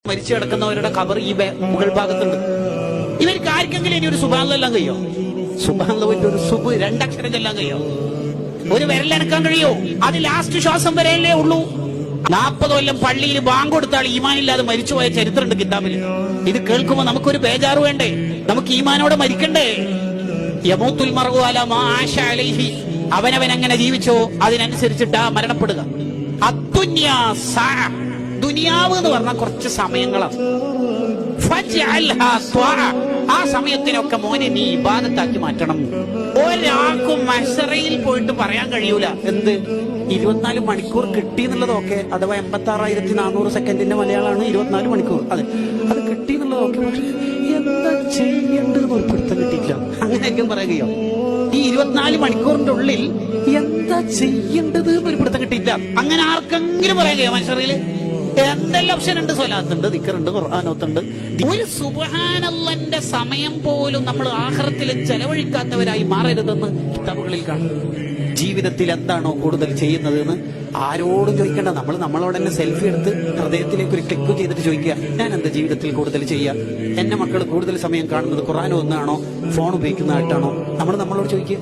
മരിച്ചു കിടക്കുന്നവരുടെ ഖബർ ഈ മുകൾ ഭാഗത്തുണ്ട്. ഇവർക്ക് ആർക്കെങ്കിലും ഇനി ഒരു സുബ്ഹാനല്ലാഹ് കഴിയോ? സുബ്ഹാനല്ലാഹ് ഒരു സുബ് രണ്ടക്ഷരം ചെല്ലാൻ കഴിയോ? ഒരു വിരലനക്കാൻ കഴിയോ? അത് ലാസ്റ്റ് ശ്വാസം വരെയല്ലേ ഉള്ളൂ. 40 കൊല്ലം പള്ളിയിൽ ബാങ്ക് കൊടുത്താൽ ഈമാനില്ലാതെ മരിച്ചുപോയ ചരിത്രമുണ്ട് കിതാബിൽ. ഇത് കേൾക്കുമ്പോ നമുക്കൊരു ബേജാറ് വേണ്ടേ? നമുക്ക് ഈമാനോടെ മരിക്കണ്ടേ? യമൂത്തുൽ മർഉ അലാ മാ ആശ അലൈഹി, അവനവൻ എങ്ങനെ ജീവിച്ചോ അതിനനുസരിച്ചിട്ടാ മരണപ്പെടുക. അദ്ദുന്യാ സഅ, ദുനിയാവ് എന്ന് പറഞ്ഞാൽ കുറച്ച് സമയങ്ങളാണ്. ആ സമയത്തിനൊക്കെ മോനെ നീ ഇബാദത്താക്കി മാറ്റണം. ഒരാൾക്കും മഹ്ശറയിൽ പോയിട്ട് പറയാൻ കഴിയൂല എന്ത് 24 മണിക്കൂർ കിട്ടി എന്നുള്ളതൊക്കെ, അഥവാ 86,400 സെക്കൻഡിന്റെ മലയാളമാണ് 24 മണിക്കൂർ. അത് കിട്ടി എന്നുള്ളതൊക്കെ, പക്ഷെ എന്താ ചെയ്യേണ്ടത് ഒരു പിടുത്തം കിട്ടിയില്ല. അങ്ങനെയൊക്കെ പറയുകയോ? ഈ 24 മണിക്കൂറിന്റെ ഉള്ളിൽ എന്താ ചെയ്യേണ്ടത് ഒരു പിടുത്തം കിട്ടിയില്ല. അങ്ങനെ ആർക്കെങ്കിലും പറയുകയോ? മഹ്ശറയിൽ എന്തെല്ലാം ഓപ്ഷൻ ഉണ്ട്. സ്വലാത്തുണ്ട്, ദിക്റുണ്ട്, ഖുർആനോത്തുണ്ട്. ഒരു സുബ്ഹാനല്ലാഹ്ന്റെ സമയം പോലും നമ്മൾ ആഖിറത്തിൽ ചെലവഴിക്കാത്തവരായി മാറരുതെന്ന് കിതാബുകളിൽ കാണും. ജീവിതത്തിൽ എന്താണോ കൂടുതൽ ചെയ്യുന്നത് എന്ന് ആരോടും ചോദിക്കേണ്ട. നമ്മളോട് തന്നെ സെൽഫി എടുത്ത് ഹൃദയത്തിലേക്ക് ഒരു ക്ലിക്ക് ചെയ്തിട്ട് ചോദിക്കുക, ഞാൻ എന്താ ജീവിതത്തിൽ കൂടുതൽ ചെയ്യുക? എന്റെ മക്കൾ കൂടുതൽ സമയം കാണുന്നത് ഖുർആൻ ഒന്നാണോ ഫോൺ ഉപയോഗിക്കുന്നതായിട്ടാണോ? നമ്മളോട് ചോദിക്കുക.